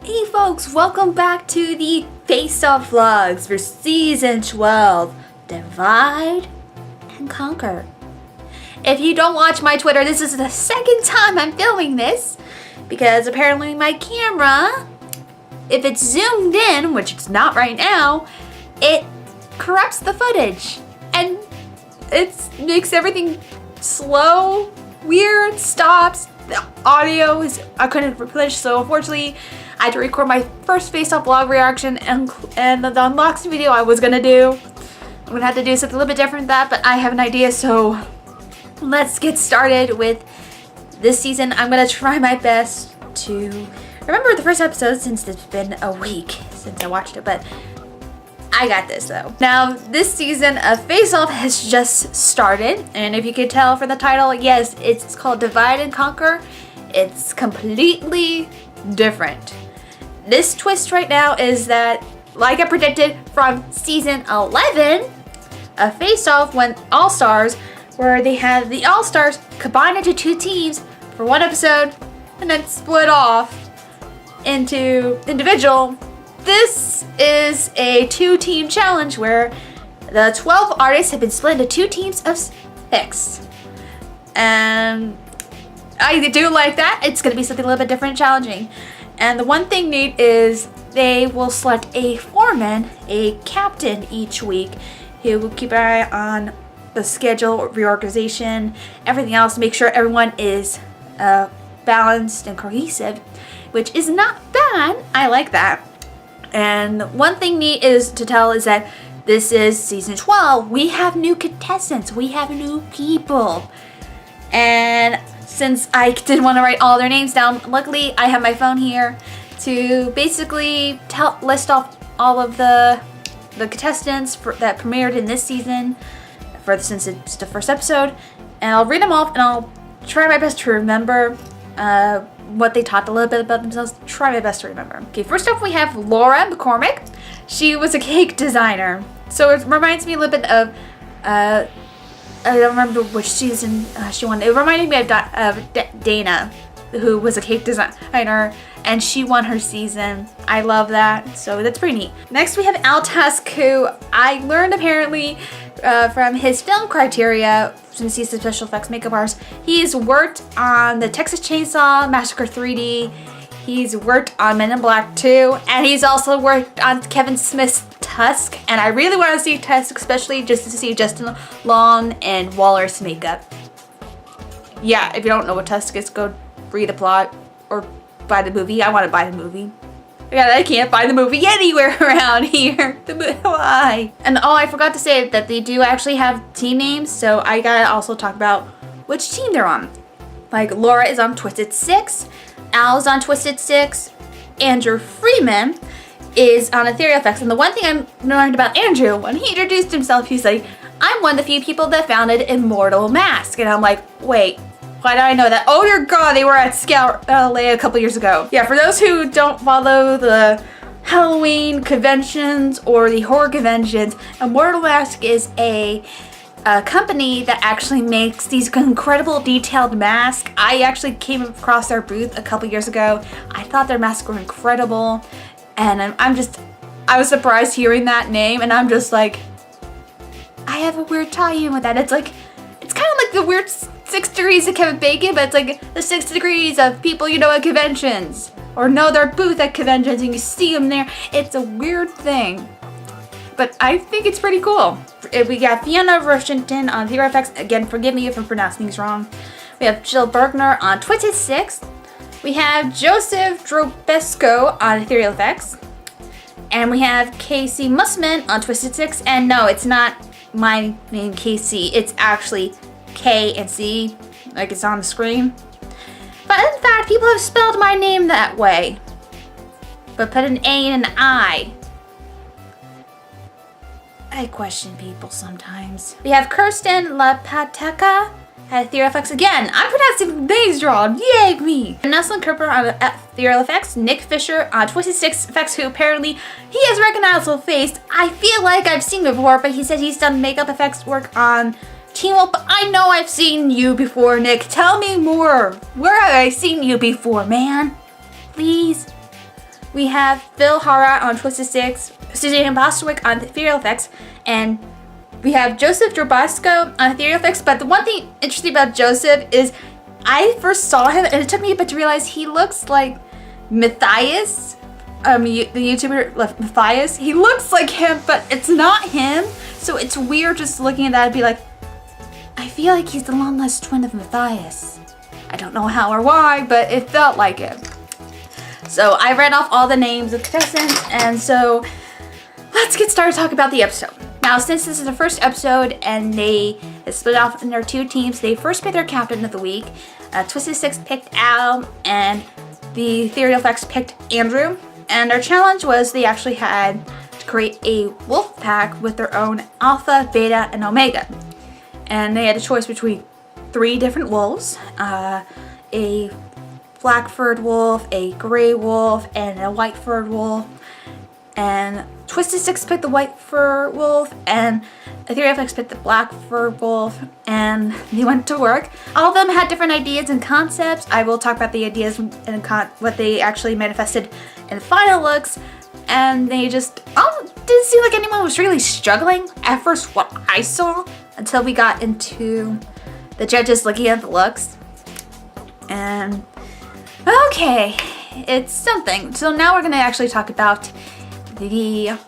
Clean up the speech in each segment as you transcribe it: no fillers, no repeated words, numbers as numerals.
Hey folks, welcome back to the Face Off Vlogs for Season 12, Divide and Conquer. If you don't watch my Twitter, this is the second time I'm filming this because apparently my camera, if it's zoomed in, which it's not right now, it corrupts the footage and it makes everything slow, weird, stops. The audio is, I couldn't finish, so unfortunately I had to record my first face-off vlog reaction and the unboxing video I was gonna do. I'm gonna have to do something a little bit different than that, but I have an idea, so let's get started with this season. I'm gonna try my best to remember the first episode since it's been a week since I watched it, but I got this though. Now, this season of Face Off has just started, and if you could tell from the title, yes, it's called Divide and Conquer. It's completely different. This twist right now is that, like I predicted from season 11 of Face Off, when All-Stars, where they had the All-Stars combined into two teams for one episode and then split off into individual. This is a two-team challenge where the 12 artists have been split into two teams of 6. And I do like that. It's going to be something a little bit different and challenging. And the one thing neat is they will select a foreman, a captain each week, who will keep an eye on the schedule, reorganization, everything else, make sure everyone is balanced and cohesive, which is not bad. I like that. And one thing neat is to tell is that this is season 12. We have new contestants. We have new people. And since I didn't want to write all their names down, luckily I have my phone here to basically list off all of the contestants that premiered in this season, since it's the first episode. And I'll read them off and I'll try my best to remember what they talked a little bit about themselves. Try my best to remember. Okay, first up we have Laura McCormick. She was a cake designer. So it reminds me a little bit of, I don't remember which season she won. It reminded me of Dana, who was a cake designer, and she won her season. I love that, so that's pretty neat. Next we have Al Tusk, who I learned apparently from his film criteria, since he's a special effects makeup artist. He's worked on the Texas Chainsaw Massacre 3D. He's worked on Men in Black 2, and he's also worked on Kevin Smith's Tusk. And I really want to see Tusk, especially just to see Justin Long and Waller's makeup. Yeah, if you don't know what Tusk is, go read the plot or buy the movie. I want to buy the movie. Yeah, I can't buy the movie anywhere around here. Why? And oh, I forgot to say that they do actually have team names, so I gotta also talk about which team they're on. Like, Laura is on Twisted 6, Al's on Twisted 6, Andrew Freeman is on Ethereal Effects. And the one thing I learned about Andrew, when he introduced himself, he's like, I'm one of the few people that founded Immortal Mask. And I'm like, wait, why did I know that? Oh dear God, they were at Scout LA a couple years ago. Yeah, for those who don't follow the Halloween conventions or the horror conventions, Immortal Mask is a company that actually makes these incredible detailed masks. I actually came across their booth a couple years ago. I thought their masks were incredible, and I was surprised hearing that name, and I'm just like, I have a weird tie-in with that. It's kind of like the weird 6 degrees of Kevin Bacon, but it's like the 6 degrees of people you know at conventions, or know their booth at conventions and you see them there. It's a weird thing, but I think it's pretty cool. We got Fiona Rushington on Ethereal Effects. Again, forgive me if I'm pronouncing these wrong. We have Jill Bergner on Twisted 6. We have Joseph Drobesco on Ethereal Effects. And we have Casey Mussman on Twisted 6. And no, it's not my name, Casey. It's actually K and C, like it's on the screen. But in fact, people have spelled my name that way, but put an A and an I. I question people sometimes. We have Kirsten Lapateca at Ethereal Effects. Again, I'm pronouncing names wrong. Yay me! Nelson Cooper on Ethereal Effects. Nick Fisher on Twisted 6 Effects, who apparently he has a recognizable face. I feel like I've seen him before, but he said he's done makeup effects work on Teen Wolf. But I know I've seen you before, Nick. Tell me more. Where have I seen you before, man? Please. we have Phil Hara on Twisted Six, Suzanne Bostwick on Ethereal Effects, and we have Joseph Drobasco on Ethereal Effects. But the one thing interesting about Joseph is I first saw him and it took me a bit to realize he looks like Matthias, the YouTuber Matthias. He looks like him, but it's not him. So it's weird just looking at that and be like, I feel like he's the long lost twin of Matthias. I don't know how or why, but it felt like it. So I read off all the names of contestants, and so let's get started talking about the episode. Now, since this is the first episode and they split off in their two teams, they first picked their captain of the week. Twisted Six picked Al, and the Ethereal Effects picked Andrew. And their challenge was they actually had to create a wolf pack with their own alpha, beta, and omega. And they had a choice between 3 different wolves, a black-furred wolf, a gray wolf, and a white-furred wolf. And Twisted Six picked the white-fur wolf, and Ethereal Effects picked the black-furred wolf, and they went to work. All of them had different ideas and concepts. I will talk about the ideas and what they actually manifested in the final looks. And they just didn't seem like anyone was really struggling at first, what I saw, until we got into the judges looking at the looks. And okay, it's something. So now we're going to actually talk about the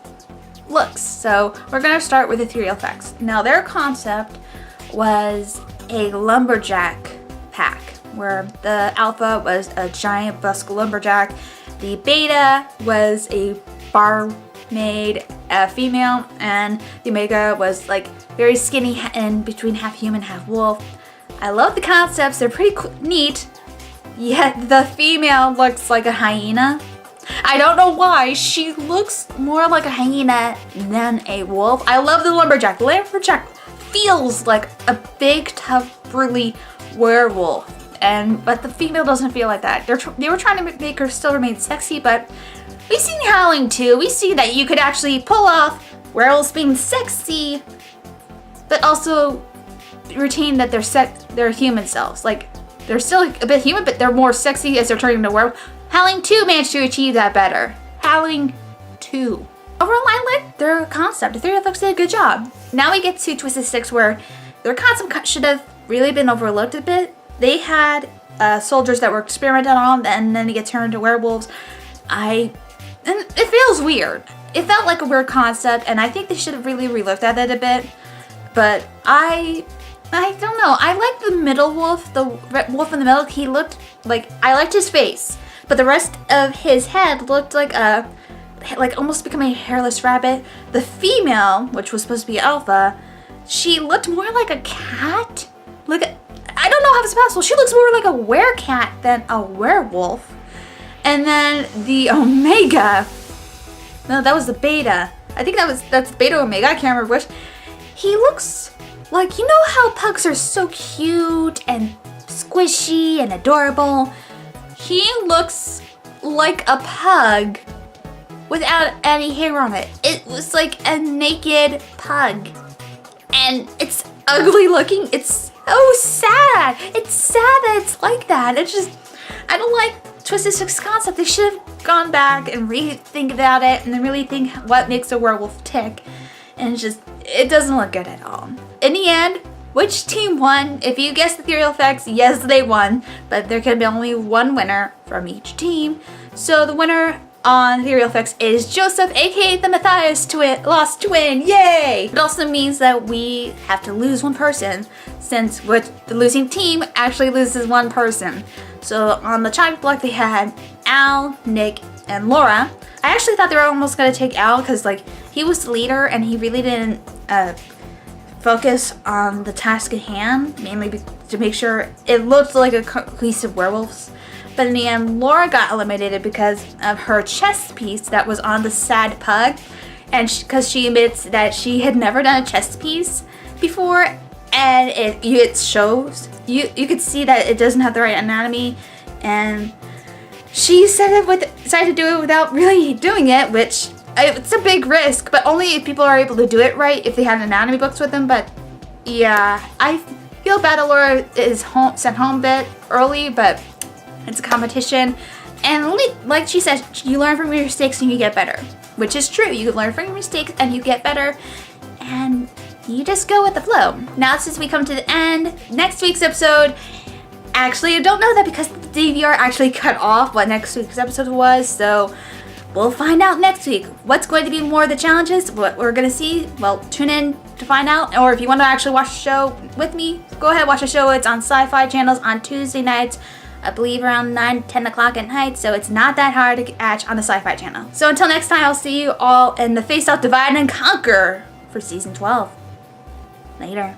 looks. So we're going to start with Ethereal Effects. Now their concept was a lumberjack pack, where the alpha was a giant busk lumberjack, the beta was a barmaid female, and the omega was like very skinny and between half human, half wolf. I love the concepts, they're pretty neat, yet the female looks like a hyena. I don't know why, she looks more like a hyena than a wolf. I love the lumberjack. The lumberjack feels like a big, tough, burly werewolf, but the female doesn't feel like that. They were trying to make her still remain sexy, but we've seen Howling 2. We see that you could actually pull off werewolves being sexy, but also retain that they're human selves. Like, they're still a bit human, but they're more sexy as they're turning into werewolf. Howling 2 managed to achieve that better. Howling 2. Overall, I like their concept. The Ethereal Effects did a good job. Now we get to Twisted Six, where their concept should have really been overlooked a bit. They had soldiers that were experimented on, and then they get turned into werewolves. And it feels weird. It felt like a weird concept, and I think they should have really relooked at it a bit. But I don't know. I like the middle wolf, the wolf in the middle. He looked like, I liked his face, but the rest of his head looked like almost becoming a hairless rabbit. The female, which was supposed to be alpha, she looked more like a cat. I don't know how it's possible. She looks more like a werecat than a werewolf. And then the omega, no, that was the beta. I think that's beta omega. I can't remember which. He looks like, you know how pugs are so cute and squishy and adorable? He looks like a pug without any hair on it. It was like a naked pug. And it's ugly looking. It's so sad. It's sad that it's like that. It's just, I don't like Twisted Six concept. They should have gone back and rethink about it and then really think what makes a werewolf tick. And it's just, it doesn't look good at all. In the end, which team won? If you guessed the Ethereal Effects, yes, they won. But there can be only one winner from each team. So the winner on Ethereal Effects is Joseph, aka the Matthias lost twin. Yay! It also means that we have to lose one person, since the losing team actually loses one person. So on the chopping block, they had Al, Nick, and Laura. I actually thought they were almost gonna take Al because like he was the leader and he really didn't focus on the task at hand, mainly to make sure it looked like a cohesive werewolves. But in the end, Laura got eliminated because of her chest piece that was on the sad pug, and because she admits that she had never done a chest piece before, and it shows. You could see that it doesn't have the right anatomy, and she decided to do it without really doing it, which it's a big risk, but only if people are able to do it right, if they had anatomy books with them. But yeah, I feel bad that Laura is sent home a bit early, but it's a competition. And like she said, you learn from your mistakes and you get better. Which is true. You learn from your mistakes and you get better. And you just go with the flow. Now since we come to the end, next week's episode, actually I don't know that because the DVR actually cut off what next week's episode was, so we'll find out next week. What's going to be more of the challenges, what we're going to see, well, tune in to find out. Or if you want to actually watch the show with me, go ahead, watch the show. It's on Sci-Fi channels on Tuesday nights, I believe around 10 o'clock at night, so it's not that hard to catch on the Sci-Fi channel. So until next time, I'll see you all in the Face Off Divide and Conquer for Season 12. Later.